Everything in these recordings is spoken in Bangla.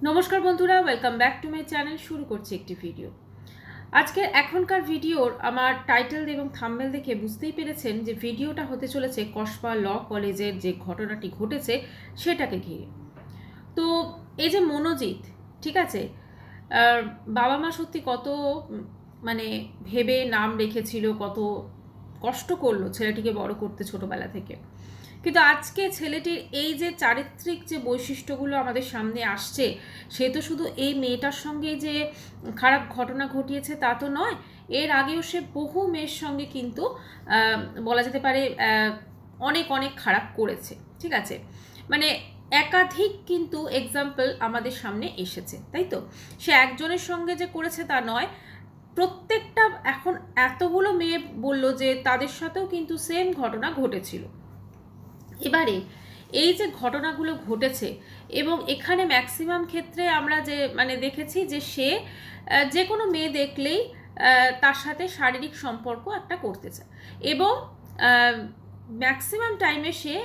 নমস্কার বন্ধুরা, welcome back to my channel. শুরু করছি একটি ভিডিও। আজকে এখনকার ভিডিওর আমার টাইটেল এবং থাম্বনেল দেখে বুঝতেই পেরেছেন যে ভিডিওটা হতে চলেছে কসবা ল কলেজের যে ঘটনাটি ঘটেছে সেটাকে ঘিরে। তো এই যে মনোজিৎ, ঠিক আছে, বাবা মা সত্যি কত মানে ভেবে নাম রেখেছিল, কত কষ্ট করলো ছেলেটিকে বড় করতে ছোটবেলা থেকে। কিন্তু আজকে ছেলেটির এই যে চারিত্রিক যে বৈশিষ্ট্যগুলো আমাদের সামনে আসছে, সে তো শুধু এই মেয়েটার সঙ্গে যে খারাপ ঘটনা ঘটিয়েছে তা তো নয়, এর আগেও সে বহু মেয়ের সঙ্গে কিন্তু বলা যেতে পারে অনেক অনেক খারাপ করেছে। ঠিক আছে, মানে একাধিক কিন্তু এক্সাম্পল আমাদের সামনে এসেছে, তাই তো? সে একজনের সঙ্গে যে করেছে তা নয়, প্রত্যেকটা এখন এতগুলো মেয়ে বললো যে তাদের সাথেও কিন্তু সেম ঘটনা ঘটেছিল। এবারে এই যে ঘটনাগুলো ঘটেছে এবং এখানে ম্যাক্সিমাম ক্ষেত্রে আমরা যে দেখেছি যে সে যে কোনো মেয়ে দেখলেই তার সাথে শারীরিক সম্পর্ক একটা করতে চায় এবং ম্যাক্সিমাম টাইমে সে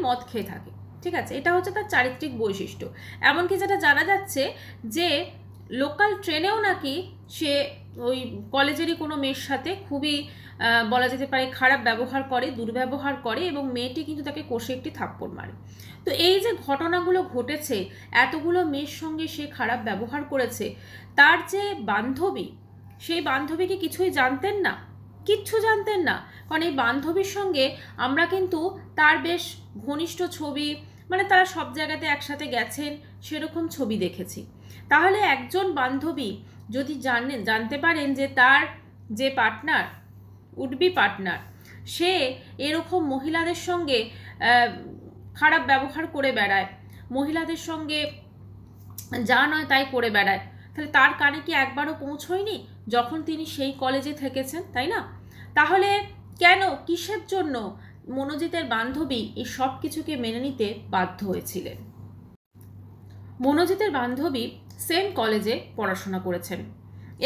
মদ খেয়ে থাকে। ঠিক আছে, এটা হচ্ছে তার চারিত্রিক বৈশিষ্ট্য। এমনকি যেটা জানা যাচ্ছে যে লোকাল ট্রেনেও নাকি সে ওই কলেজেরই কোনো মেয়ের সাথে খুবই বলা যেতে পারে খারাপ ব্যবহার করে, দুর্ব্যবহার করে এবং মেয়েটি কিন্তু তাকে কষে একটি থাপ্পড় মারে। তো এই যে ঘটনাগুলো ঘটেছে, এতগুলো মেয়ের সঙ্গে সে খারাপ ব্যবহার করেছে, তার যে বান্ধবী, সেই বান্ধবী কি কিছুই জানতেন না? কিচ্ছু জানতেন না। কারণ এই বান্ধবীর সঙ্গে আমরা কিন্তু তার বেশ ঘনিষ্ঠ ছবি, তারা সব জায়গাতে একসাথে গেছেন সেরকম ছবি দেখেছি। তাহলে একজন বান্ধবী যদি জানতে পারেন যে তার যে পার্টনার, উডবি পার্টনার, সে এরকম মহিলাদের সঙ্গে খারাপ ব্যবহার করে বেড়ায়, মহিলাদের সঙ্গে যা নয় তাই করে বেড়ায়, তাহলে তার কানে কি একবারও পৌঁছয়নি যখন তিনি সেই কলেজে থেকেছেন, তাই না? তাহলে কেন, কিসের জন্য মনোজিতের বান্ধবী এই সব কিছুকে মেনে নিতে বাধ্য হয়েছিলেন? মনোজিতের বান্ধবী সেম কলেজে পড়াশোনা করেছেন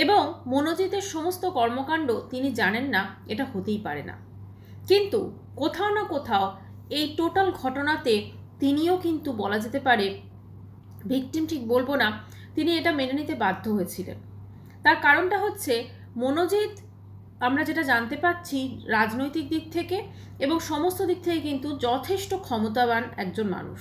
এবং মনোজিতের সমস্ত কর্মকাণ্ড তিনি জানেন না, এটা হতেই পারে না। কিন্তু কোথাও না কোথাও এই টোটাল ঘটনাতে তিনিও কিন্তু বলা যেতে পারে ভিকটিম, ঠিক বলবো না, তিনি এটা মেনে নিতে বাধ্য হয়েছিলেন। তার কারণটা হচ্ছে মনোজিৎ, আমরা যেটা জানতে পাচ্ছি রাজনৈতিক দিক থেকে এবং সমস্ত দিক থেকে কিন্তু যথেষ্ট ক্ষমতাবান একজন মানুষ।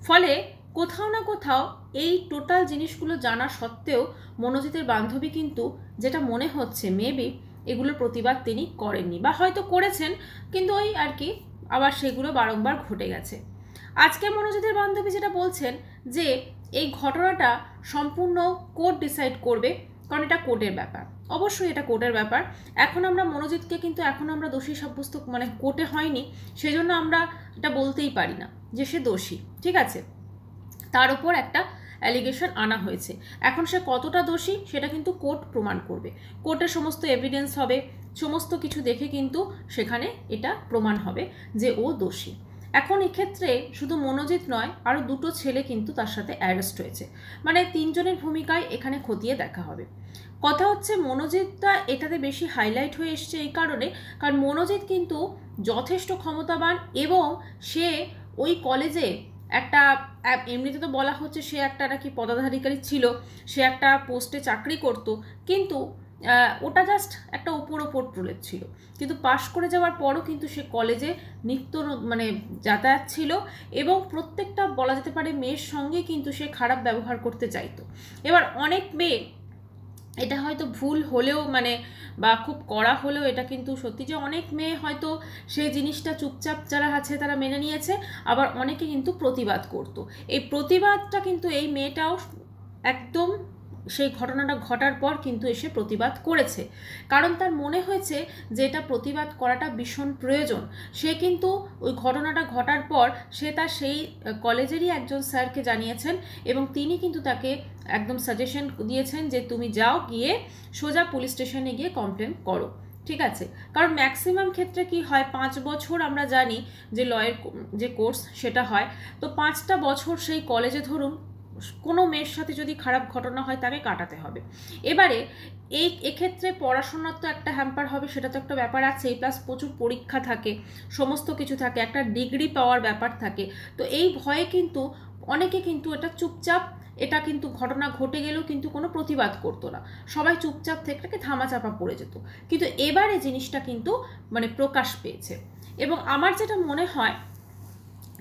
ফলে কোথাও না কোথাও এই টোটাল জিনিসগুলো জানা সত্ত্বেও মনোজিতের বান্ধবী কিন্তু, যেটা মনে হচ্ছে মেবি, এগুলোর প্রতিবাদ তিনি করেননি, বা হয়তো করেছেন কিন্তু ওই আর কি আবার সেগুলো বারংবার ঘটে গেছে। আজকে মনোজিতের বান্ধবী যেটা বলছেন যে এই ঘটনাটা সম্পূর্ণ কোর্ট ডিসাইড করবে, কারণ এটা কোর্টের ব্যাপার। অবশ্যই এটা কোর্টের ব্যাপার। এখন আমরা মনোজিৎকে কিন্তু এখন আমরা দোষী সাব্যস্ত কোর্টে হয়নি, সেজন্য আমরা এটা বলতেই পারি না যে সে দোষী। ঠিক আছে, তার উপর একটা অ্যালিগেশন আনা হয়েছে। এখন সে কতটা দোষী সেটা কিন্তু কোর্ট প্রমাণ করবে। কোর্টের সমস্ত এভিডেন্স হবে, সমস্ত কিছু দেখে কিন্তু সেখানে এটা প্রমাণ হবে যে ও দোষী। এখন এক্ষেত্রে শুধু মনোজিৎ নয়, আরও দুটো ছেলে কিন্তু তার সাথে অ্যারেস্ট হয়েছে, তিনজনের ভূমিকায় এখানে খতিয়ে দেখা হবে। কথা হচ্ছে মনোজিৎটা এটাতে বেশি হাইলাইট হয়ে এসছে এই কারণে, কারণ মনোজিৎ কিন্তু যথেষ্ট ক্ষমতাবান এবং সে ওই কলেজে একটা, এমনিতে তো বলা হচ্ছে সে একটা নাকি পদাধিকারী ছিল, সে একটা পোস্টে চাকরি করত, কিন্তু ওটা জাস্ট একটা উপর প্রলেপ ছিল। কিন্তু পাশ করে যাওয়ার পরও কিন্তু সে কলেজে নিত্য যাতায়াত ছিল এবং প্রত্যেকটা বলা যেতে পারে মেয়ের সঙ্গে কিন্তু সে খারাপ ব্যবহার করতে চাইতো। এবার অনেক মেয়ে, এটা হয়তো ভুল হলেও বা খুব কড়া হলেও এটা কিন্তু সত্যি যে অনেক মেয়ে হয়তো সেই জিনিসটা চুপচাপ যারা আছে তারা মেনে নিয়েছে, আবার অনেকে কিন্তু প্রতিবাদ করতো। এই প্রতিবাদটা কিন্তু এই মেয়েটাও একদম সেই ঘটনাটা ঘটার পর কিন্তু এসে প্রতিবাদ করেছে, কারণ তার মনে হয়েছে যে এটা প্রতিবাদ করাটা ভীষণ প্রয়োজন। সে কিন্তু ওই ঘটনাটা ঘটার পর সে তার সেই কলেজেরই একজন স্যারকে জানিয়েছেন এবং তিনি কিন্তু তাকে একদম সাজেশন দিয়েছেন যে তুমি যাও, গিয়ে সোজা পুলিশ স্টেশনে গিয়ে কমপ্লেন করো। ঠিক আছে, কারণ ম্যাক্সিমাম ক্ষেত্রে কি হয়, 5 বছর আমরা জানি যে লয়ের যে কোর্স সেটা হয়, তো 5টা বছর সেই কলেজে ধরুন কোনো মেয়ের সাথে যদি খারাপ ঘটনা হয় তাকে কাটাতে হবে। এবারে এক্ষেত্রে পড়াশোনার তো একটা হ্যাম্পার হবে, সেটা তো একটা ব্যাপার আছে, প্লাস প্রচুর পরীক্ষা থাকে, সমস্ত কিছু থাকে, একটা ডিগ্রি পাওয়ার ব্যাপার থাকে। তো এই ভয়ে কিন্তু অনেকে কিন্তু এটা চুপচাপ এটা কিন্তু ঘটনা ঘটে গেলেও কিন্তু কোনো প্রতিবাদ করতো না, সবাই চুপচাপ থেকে ধামাচাপা পড়ে যেত। কিন্তু এবারে জিনিসটা কিন্তু মানে প্রকাশ পেয়েছে। এবং আমার যেটা মনে হয়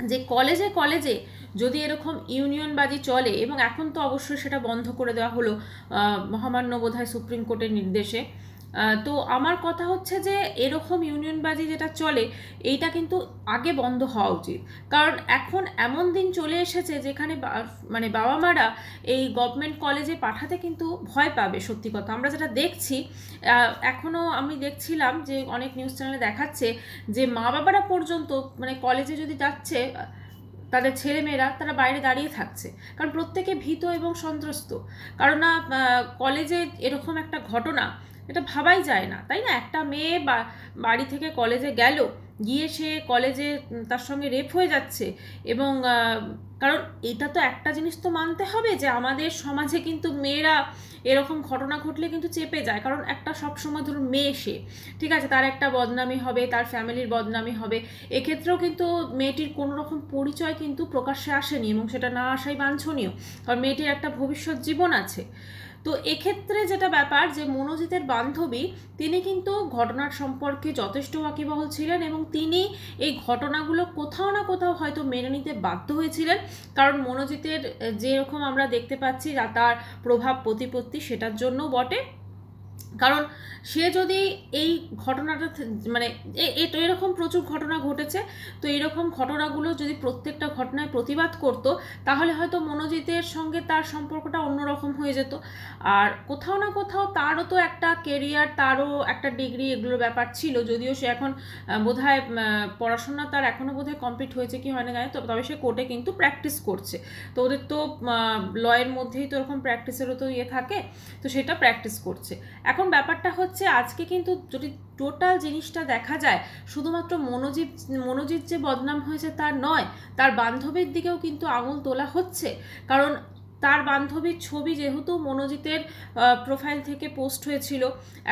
যে কলেজে কলেজে যদি এরকম ইউনিয়নবাজি চলে, এবং এখন তো অবশ্যই সেটা বন্ধ করে দেওয়া হলো মহামান্য বোধহয় সুপ্রিম কোর্টের নির্দেশে, তো আমার কথা হচ্ছে যে এরকম ইউনিয়নবাজি যেটা চলে এইটা কিন্তু আগে বন্ধ হওয়া উচিত। কারণ এখন এমন দিন চলে এসেছে যেখানে মানে বাবা মারা এই গভর্নমেন্ট কলেজে পাঠাতে কিন্তু ভয় পাবে। সত্যি কথা, আমরা যেটা দেখছি, এখনও আমি দেখছিলাম যে অনেক নিউজ চ্যানেলে দেখাচ্ছে যে মা বাবারা পর্যন্ত মানে কলেজে যদি যাচ্ছে তাদের ছেলেমেয়েরা, তারা বাইরে দাঁড়িয়ে থাকছে, কারণ প্রত্যেকে ভীত এবং সন্ত্রস্ত। কারণ না কলেজে এরকম একটা ঘটনা, এটা ভাবাই যায় না, তাই না? একটা মেয়ে বাড়ি থেকে কলেজে গেল, গিয়ে সে কলেজে তার সঙ্গে রেপ হয়ে যাচ্ছে। এবং কারণ এটা তো একটা জিনিস তো মানতে হবে যে আমাদের সমাজে কিন্তু মেয়েরা এরকম ঘটনা ঘটলে কিন্তু চেপে যায়। কারণ একটা সবসময় ধরুন মেয়ে, সে ঠিক আছে, তার একটা বদনামি হবে, তার ফ্যামিলির বদনামি হবে। এক্ষেত্রেও কিন্তু মেয়েটির কোনো রকম পরিচয় কিন্তু প্রকাশ্যে আসেনি, এবং সেটা না আসাই বাঞ্ছনীয়, কারণ মেয়েটির একটা ভবিষ্যৎ জীবন আছে। তো এক্ষেত্রে যেটা ব্যাপার যে মনোজিতের বান্ধবী, তিনি কিন্তু ঘটনার সম্পর্কে যথেষ্ট ওয়াকিবহাল ছিলেন, এবং তিনি এই ঘটনাগুলো কোথাও না কোথাও হয়তো মেনে নিতে বাধ্য হয়েছিলেন। কারণ মনোজিতের যেরকম আমরা দেখতে পাচ্ছি তার প্রভাব প্রতিপত্তি, সেটার জন্য বটে। কারণ সে যদি এই ঘটনাটা মানে এরকম প্রচুর ঘটনা ঘটেছে, তো এরকম ঘটনাগুলো যদি প্রত্যেকটা ঘটনায় প্রতিবাদ করতো, তাহলে হয়তো মনোজিতের সঙ্গে তার সম্পর্কটা অন্যরকম হয়ে যেত। আর কোথাও না কোথাও তারও তো একটা কেরিয়ার, তারও একটা ডিগ্রি, এগুলোর ব্যাপার ছিল। যদিও সে এখন বোধহয় পড়াশোনা তার এখনও বোধহয় কমপ্লিট হয়েছে কি হয় না জানি, তবে সে কোর্টে কিন্তু প্র্যাকটিস করছে। তো ওদের তো লয়ের মধ্যেই তো এরকম প্র্যাকটিসেরও তো ইয়ে থাকে, তো সেটা প্র্যাকটিস করছে। এখন ব্যাপারটা হচ্ছে আজকে কিন্তু যদি টোটাল জিনিসটা দেখা যায়, শুধুমাত্র মনোজিৎ যে বদনাম হয়েছে তার নয়, তার বান্ধবীর দিকেও কিন্তু আঙুল তোলা হচ্ছে। কারণ তার বান্ধবীর ছবি যেহেতু মনোজিতের প্রোফাইল থেকে পোস্ট হয়েছিল,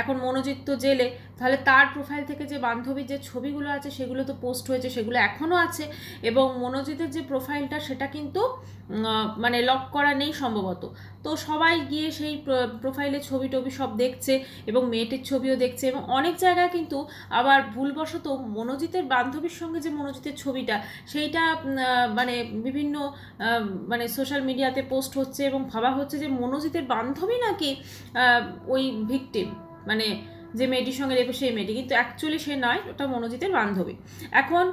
এখন মনোজিৎ তো জেলে, তাহলে তার প্রোফাইল থেকে যে বান্ধবীর যে ছবিগুলো আছে সেগুলো তো পোস্ট হয়েছে, সেগুলো এখনও আছে। এবং মনোজিতের যে প্রোফাইলটা সেটা কিন্তু মানে লক করা নেই সম্ভবত। তো সবাই গিয়ে সেই প্রোফাইলের ছবি টবি সব দেখছে, এবং মেয়েটির ছবিও দেখছে, এবং অনেক জায়গায় কিন্তু আবার ভুলবশত মনোজিতের বান্ধবীর সঙ্গে যে মনোজিতের ছবিটা, সেইটা মানে বিভিন্ন মানে সোশ্যাল মিডিয়াতে পোস্ট হচ্ছে, এবং ভাবা হচ্ছে যে মনোজিতের বান্ধবী নাকি ওই ভিকটিম, মানে যে মেয়েটির সঙ্গে রেপে সেই মেয়েটি, কিন্তু অ্যাকচুয়ালি সে নয়, ওটা মনোজিতের বান্ধবী। এখন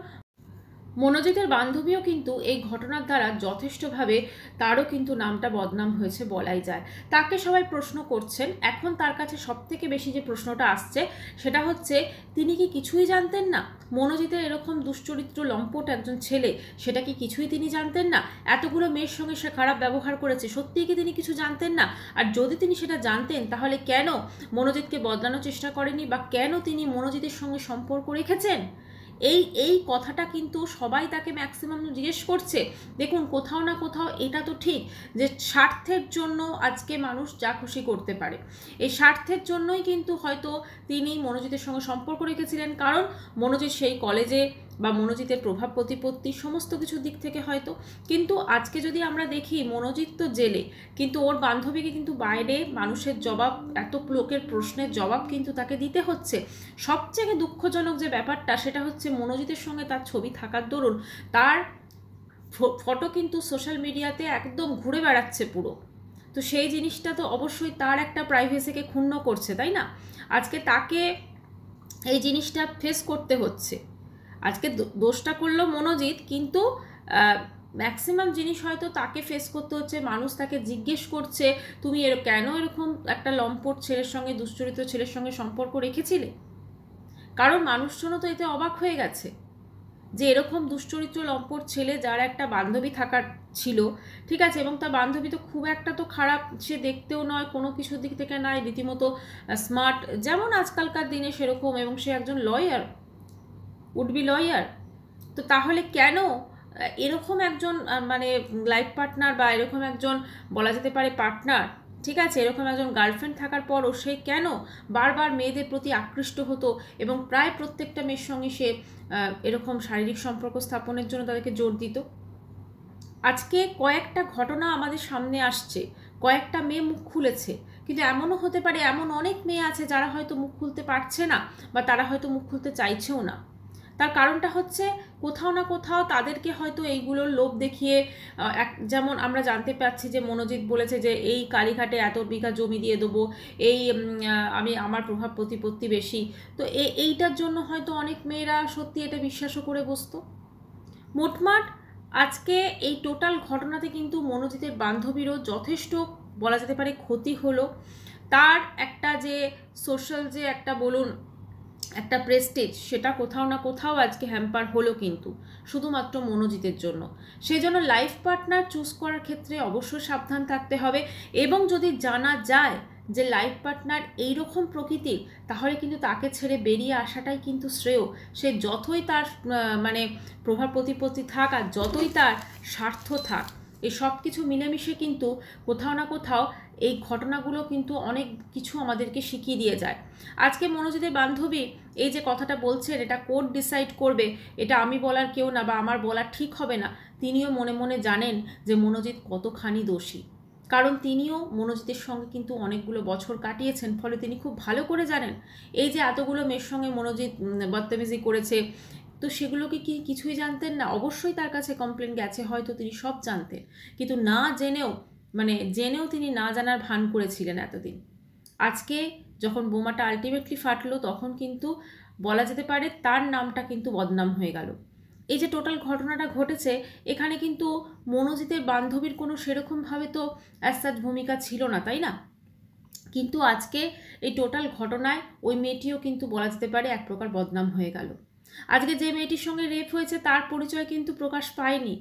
মনোজিতের বান্ধবীও কিন্তু এই ঘটনার দ্বারা যথেষ্টভাবে তারও কিন্তু নামটা বদনাম হয়েছে বলাই যায়। তাকে সবাই প্রশ্ন করছেন, এখন তার কাছে সবথেকে বেশি যে প্রশ্নটা আসছে সেটা হচ্ছে, তিনি কি কিছুই জানতেন না? মনোজিতের এরকম দুশ্চরিত্র লম্পট একজন ছেলে, সেটা কি কিছুই তিনি জানতেন না? এতগুলো মেয়ের সঙ্গে সে খারাপ ব্যবহার করেছে, সত্যিই কি তিনি কিছু জানতেন না? আর যদি তিনি সেটা জানতেন, তাহলে কেন মনোজিৎকে বদলানোর চেষ্টা করেনি, বা কেন তিনি মনোজিতের সঙ্গে সম্পর্ক রেখেছেন? এই কথাটা কিন্তু সবাই তাকে ম্যাক্সিমাম জিজ্ঞেস করছে। দেখুন, কোথাও না কোথাও এটা তো ঠিক যে স্বার্থের জন্য আজকে মানুষ যা খুশি করতে পারে। এই স্বার্থের জন্যই কিন্তু হয়তো তিনি মনোজিতের সঙ্গে সম্পর্ক রেখেছিলেন, কারণ মনোজিৎ সেই কলেজে বা মনোজিতের প্রভাব প্রতিপত্তি সমস্ত কিছুর দিক থেকে হয়তো। কিন্তু আজকে যদি আমরা দেখি, মনোজিৎ তো জেলে, কিন্তু ওর বান্ধবীকে কিন্তু বাইরে মানুষের জবাব, এত লোকের প্রশ্নের জবাব কিন্তু তাকে দিতে হচ্ছে। সবচেয়ে দুঃখজনক যে ব্যাপারটা, সেটা হচ্ছে মনোজিতের সঙ্গে তার ছবি থাকার দরুন তার ফটো কিন্তু সোশ্যাল মিডিয়াতে একদম ঘুরে বেড়াচ্ছে পুরো। তো সেই জিনিসটা তো অবশ্যই তার একটা প্রাইভেসিকে ক্ষুণ্ণ করছে, তাই না? আজকে তাকে এই জিনিসটা ফেস করতে হচ্ছে। আজকে দোষটা করলো মনোজিৎ, কিন্তু ম্যাক্সিমাম জিনিস হয়তো তাকে ফেস করতে হচ্ছে। মানুষ তাকে জিজ্ঞেস করছে, তুমি কেন এরকম একটা লম্পট ছেলের সঙ্গে, দুশ্চরিত্র ছেলের সঙ্গে সম্পর্ক রেখেছিলে? কারণ মানুষজনও তো এতে অবাক হয়ে গেছে যে এরকম দুশ্চরিত্র লম্পট ছেলে, যার একটা বান্ধবী থাকার ছিল, ঠিক আছে, এবং তার বান্ধবী তো খুব একটা তো খারাপ সে দেখতেও নয়, কোনো কিছুর দিক থেকে নয়, রীতিমতো স্মার্ট, যেমন আজকালকার দিনে সেরকম, এবং সে একজন লয়ার, উড বি লয়ার। তো তাহলে কেন এরকম একজন মানে লাইফ পার্টনার, বা এরকম একজন বলা যেতে পারে পার্টনার, ঠিক আছে, এরকম একজন গার্লফ্রেন্ড থাকার পরও সে কেন বারবার মেয়েদের প্রতি আকৃষ্ট হতো, এবং প্রায় প্রত্যেকটা মেয়ের সঙ্গে সে এরকম শারীরিক সম্পর্ক স্থাপনের জন্য তাদেরকে জোর দিত? আজকে কয়েকটা ঘটনা আমাদের সামনে আসছে, কয়েকটা মেয়ে মুখ খুলেছে, কিন্তু এমনও হতে পারে এমন অনেক মেয়ে আছে যারা হয়তো মুখ খুলতে পারছে না, বা তারা হয়তো মুখ খুলতে চাইছেও না। তার কারণটা হচ্ছে কোথাও না কোথাও তাদেরকে হয়তো এইগুলোর লোভ দেখিয়ে, যেমন আমরা জানতে পারছি যে মনোজিৎ বলেছে যে এই কালীঘাটে এত বিঘা জমি দিয়ে দেবো, আমি আমার প্রভাব প্রতিপত্তি বেশি। তো এইটার জন্য হয়তো অনেক মেয়েরা সত্যি এটা বিশ্বাসও করে বসতো। মোটমাট আজকে এই টোটাল ঘটনাতে কিন্তু মনোজিতের বান্ধবীরও যথেষ্ট বলা যেতে পারে ক্ষতি হলো। তার একটা যে সোশ্যাল যে একটা বলুন একটা প্রেস্টিজ, সেটা কোথাও না কোথাও আজকে হ্যাম্পার হলো, কিন্তু শুধুমাত্র মনোজিতের জন্য। সেই জন্য লাইফ পার্টনার চুজ করার ক্ষেত্রে অবশ্যই সাবধান থাকতে হবে, এবং যদি জানা যায় যে লাইফ পার্টনার এইরকম প্রকৃতির, তাহলে কিন্তু তাকে ছেড়ে বেরিয়ে আসাটাই কিন্তু শ্রেয়। সে যতই তার মানে প্রভাব প্রতিপত্তি থাক আর যতই তার স্বার্থ থাক, এই সব কিছু মিলেমিশে কিন্তু কোথাও না কোথাও এই ঘটনাগুলো কিন্তু অনেক কিছু আমাদেরকে শিখিয়ে দিয়ে যায়। আজকে মনোজিতের বান্ধবী এই যে কথাটা বলছেন, এটা কোর্ট ডিসাইড করবে, এটা আমি বলার কেউ না, বা আমার বলা ঠিক হবে না। তিনিও মনে মনে জানেন যে মনোজিৎ কতখানি দোষী, কারণ তিনিও মনোজিতের সঙ্গে কিন্তু অনেকগুলো বছর কাটিয়েছেন, ফলে তিনি খুব ভালো করে জানেন এই যে এতগুলো মেয়ের সঙ্গে মনোজিৎ বদতমিজি করেছে, তো সেগুলোকে কি কিছুই জানতেন না? অবশ্যই তার কাছে কমপ্লেন গেছে, হয়তো তিনি সব জানতেন, কিন্তু না জেনেও জেনেও তিনি না জানার ভান করেছিলেন এতদিন। আজকে যখন বোমাটা আলটিমেটলি ফাটলো, তখন কিন্তু বলা যেতে পারে তার নামটা কিন্তু বদনাম হয়ে গেল। এই যে টোটাল ঘটনাটা ঘটেছে, এখানে কিন্তু মনোজিতের বান্ধবীর কোনো সেরকমভাবে তো অ্যাজ ভূমিকা ছিল না, তাই না? কিন্তু আজকে এই টোটাল ঘটনায় ওই মেয়েটিও কিন্তু বলা যেতে পারে এক প্রকার বদনাম হয়ে গেল। আজকে যে মেয়েটির সঙ্গে রেপ হয়েছে তার পরিচয় কিন্তু প্রকাশ পায়নি,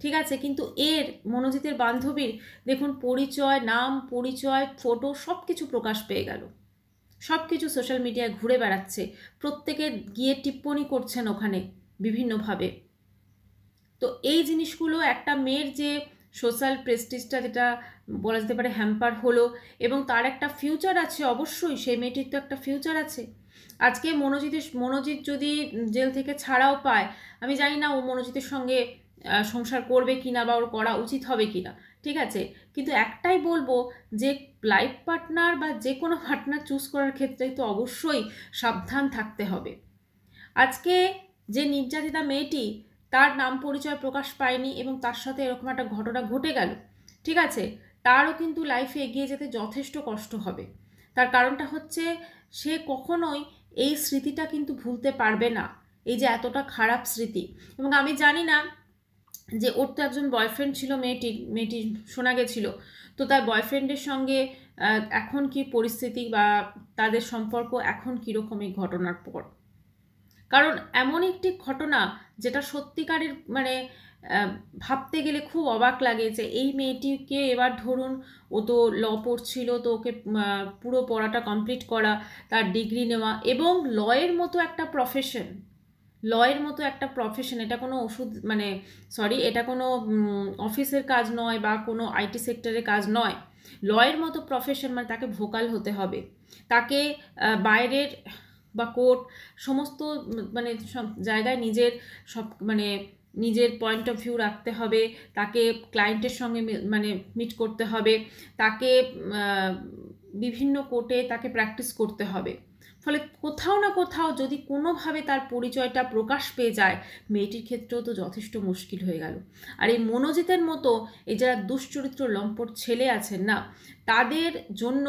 ঠিক আছে, কিন্তু এর মনোজিতের বান্ধবীর দেখুন পরিচয়, নাম, পরিচয়, ফটো সব কিছু প্রকাশ পেয়ে গেল। সব কিছু সোশ্যাল মিডিয়ায় ঘুরে বেড়াচ্ছে, প্রত্যেকে গিয়ে টিপ্পনি করছেন ওখানে বিভিন্নভাবে। তো এই জিনিসগুলো একটা মেয়ের যে সোশ্যাল প্রেস্টিজটা, যেটা বলা যেতে পারে হ্যাম্পার হলো, এবং তার একটা ফিউচার আছে, অবশ্যই সেই মেয়েটির তো একটা ফিউচার আছে। আজকে মনোজিৎ যদি জেল থেকে ছাড়াও পায়, আমি জানি না ও মনোজিতের সঙ্গে সংসার করবে কিনা, বা ওর করা উচিত হবে কিনা, ঠিক আছে, কিন্তু একটাই বলবো যে লাইফ পার্টনার বা যে কোনো পার্টনার চুজ করার ক্ষেত্রে তো অবশ্যই সাবধান থাকতে হবে। আজকে যে নির্যাতিতা মেয়েটি, তার নাম পরিচয় প্রকাশ পায়নি এবং তার সাথে এরকম একটা ঘটনা ঘটে গেল, ঠিক আছে, তারও কিন্তু লাইফে এগিয়ে যেতে যথেষ্ট কষ্ট হবে। তার কারণটা হচ্ছে সে কখনোই এই স্মৃতিটা কিন্তু ভুলতে পারবে না, এই যে এতটা খারাপ স্মৃতি। এবং আমি জানি না যে ওর তো একজন বয়ফ্রেন্ড ছিল, মেয়েটি শোনা গেছিল, তো তার বয়ফ্রেন্ডের সঙ্গে এখন কি পরিস্থিতি, বা তাদের সম্পর্ক এখন কীরকম এই ঘটনার পর। কারণ এমন একটি ঘটনা যেটা সত্যিকারের ভাবতে গেলে খুব অবাক লাগে, যে এই মেয়েটিকে এবার ধরুন ও তো ল পড়ছিল, তো ওকে পুরো পড়াটা কমপ্লিট করা, তার ডিগ্রি নেওয়া, এবং লয়ের মতো একটা প্রফেশন, এটা কোনো ওষুধ এটা কোনো অফিসের কাজ নয়, বা কোনো আইটি সেক্টরের কাজ নয়। লয়ের মতো প্রফেশন, তাকে ভোকাল হতে হবে, তাকে বাইরের বা কোর্ট সমস্ত সব জায়গায় নিজের পয়েন্ট অফ ভিউ রাখতে হবে, তাকে ক্লায়েন্টের সঙ্গে মিট করতে হবে, তাকে বিভিন্ন কোর্টে তাকে প্র্যাকটিস করতে হবে। ফলে কোথাও না কোথাও যদি কোনোভাবে তার পরিচয়টা প্রকাশ পেয়ে যায়, মেয়েটির ক্ষেত্রেও তো যথেষ্ট মুশকিল হয়ে গেল। আর এই মনোজিতের মতো এই যারা দুশ্চরিত্র লম্পট ছেলে আছেন না, তাদের জন্য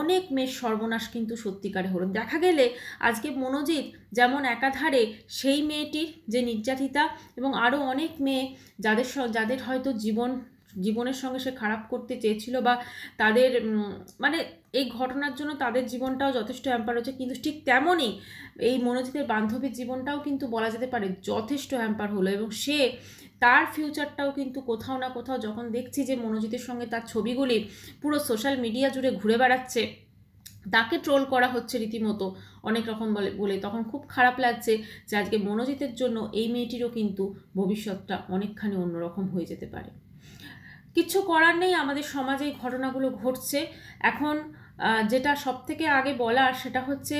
অনেক মেয়ের সর্বনাশ কিন্তু সত্যিকারে হলো। দেখা গেলে আজকে মনোজিৎ যেমন একাধারে সেই মেয়েটির যে নির্যাতিতা, এবং আরও অনেক মেয়ে যাদের হয়তো জীবনের সঙ্গে সে খারাপ করতে চেয়েছিল, বা তাদের এই ঘটনার জন্য তাদের জীবনটাও যথেষ্ট হ্যাম্পার হচ্ছে, কিন্তু ঠিক তেমনই এই মনোজিতের বান্ধবীর জীবনটাও কিন্তু বলা যেতে পারে যথেষ্ট হ্যাম্পার হলো। এবং সে তার ফিউচারটাও কিন্তু কোথাও না কোথাও, যখন দেখছি যে মনোজিতের সঙ্গে তার ছবিগুলি পুরো সোশ্যাল মিডিয়া জুড়ে ঘুরে বেড়াচ্ছে, তাকে ট্রোল করা হচ্ছে রীতিমতো অনেক রকম বলে, তখন খুব খারাপ লাগছে যে আজকে মনোজিতের জন্য এই মেয়েটিরও কিন্তু ভবিষ্যৎটা অনেকখানি অন্যরকম হয়ে যেতে পারে। কিচ্ছু করার নেই, আমাদের সমাজে এই ঘটনাগুলো ঘটছে। এখন যেটা সব থেকে আগে বলার, সেটা হচ্ছে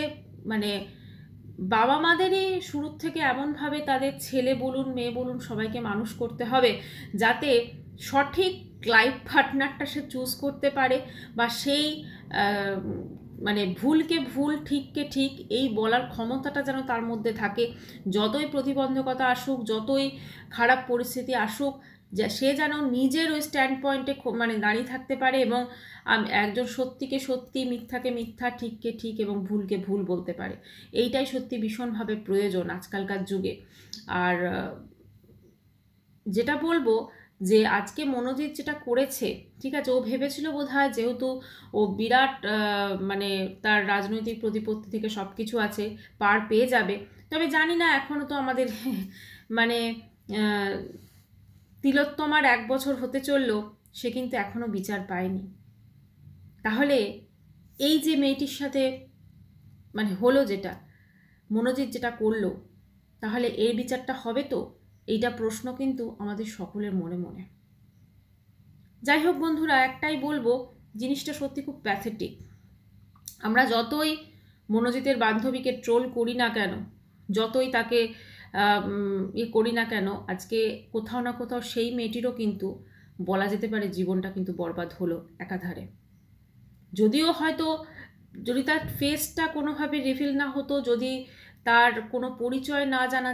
বাবা মাদেরই শুরুর থেকে এমনভাবে তাদের ছেলে বলুন মেয়ে বলুন সবাইকে মানুষ করতে হবে, যাতে সঠিক লাইফ পার্টনারটা সে চুজ করতে পারে, বা সেই মানে ভুলকে ভুল ঠিককে ঠিক এই বলার ক্ষমতাটা যেন তার মধ্যে থাকে। যতই প্রতিবন্ধকতা আসুক, যতই খারাপ পরিস্থিতি আসুক, সে যেন নিজের ওই স্ট্যান্ড পয়েন্টে মানে দাঁড়িয়ে থাকতে পারে, এবং একজন সত্যিকে সত্যি, মিথ্যাকে মিথ্যা, ঠিককে ঠিক এবং ভুলকে ভুল বলতে পারে। এইটাই সত্যি ভীষণভাবে প্রয়োজন আজকালকার যুগে। আর যেটা বলবো যে আজকে মনোজিৎ যেটা করেছে, ঠিক আছে, ও ভেবেছিল বোধহয় যেহেতু ও বিরাট মানে তার রাজনৈতিক প্রতিপত্তি থেকে সব কিছু আছে, পার পেয়ে যাবে। তবে জানি না, এখনও তো আমাদের মানে তিলোত্তমার 1 বছর হতে চললো, সে কিন্তু এখনও বিচার পায়নি। তাহলে এই যে মেয়েটির সাথে মানে হলো, যেটা মনোজিৎ যেটা করলো, তাহলে এর বিচারটা হবে তো? এইটা প্রশ্ন কিন্তু আমাদের সকলের মনে মনে। যাই হোক বন্ধুরা, একটাই বলবো, জিনিসটা সত্যি খুব প্যাথেটিক। আমরা যতই মনোজিতের বান্ধবীকে ট্রোল করি না কেন, যতই তাকে করি না কেন, আজকে কোথাও না কোথাও সেই মেয়েটিরও কিন্তু বলা যেতে পারে জীবনটা কিন্তু বরবাদ হলো একাধারে। যদিও হয়তো যদি তার ফেসটা কোনোভাবে রিভিল না হতো, যদি তার কোনো পরিচয় না জানা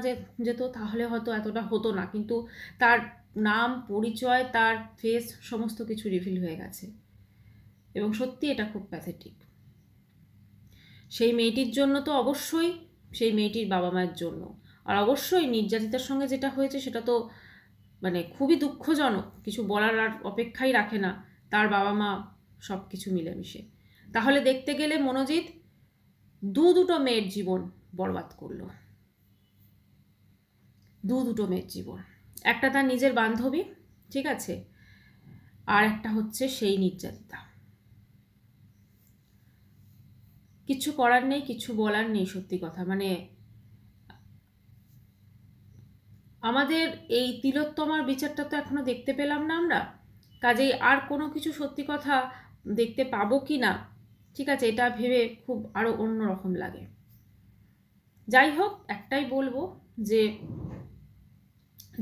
যেত, তাহলে হয়তো এতটা হতো না। কিন্তু তার নাম, পরিচয়, তার ফেস সমস্ত কিছু রিভিল হয়ে গেছে, এবং সত্যি এটা খুব প্যাথেটিক। সেই মেয়েটির জন্য তো অবশ্যই, সেই মেয়েটির বাবা মায়ের জন্য, আর অবশ্যই নির্যাতিতার সঙ্গে যেটা হয়েছে সেটা তো মানে খুবই দুঃখজনক, কিছু বলার আর অপেক্ষাই রাখে না, তার বাবা মা সব কিছু মিলেমিশে। তাহলে দেখতে গেলে মনোজিৎ দুটো মেয়ের জীবন বরবাদ করলো, দুটো মেয়ের জীবন। একটা তার নিজের বান্ধবী, ঠিক আছে, আর একটা হচ্ছে সেই নির্যাতিতা। কিছু করার নেই, কিছু বলার নেই, সত্যি কথা। মানে আমাদের এই তিলোত্তমার বিচারটা তো এখনো দেখতে পেলাম না আমরা, কাজেই আর কোনো কিছু সত্যি কথা দেখতে পাবো কি না, ঠিক আছে, এটা ভেবে খুব আরও অন্যরকম লাগে। যাই হোক, একটাই বলবো যে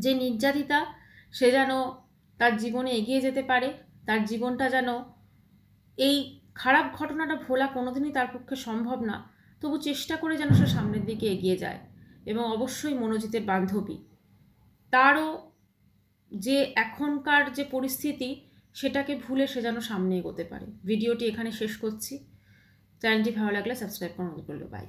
যে নির্যাতিতা, সে যেন তার জীবনে এগিয়ে যেতে পারে, তার জীবনটা যেন, এই খারাপ ঘটনাটা ভোলা কোনোদিনই তার পক্ষে সম্ভব না, তবু চেষ্টা করে যেন সে সামনের দিকে এগিয়ে যায়। এবং অবশ্যই মনোজিতের বান্ধবী, তারও যে এখনকার যে পরিস্থিতি, সেটাকে ভুলে সে যেন সামনে এগোতে পারে। ভিডিওটি এখানে শেষ করছি। চ্যানেলটি ভালো লাগলে সাবস্ক্রাইব করুন। বাই।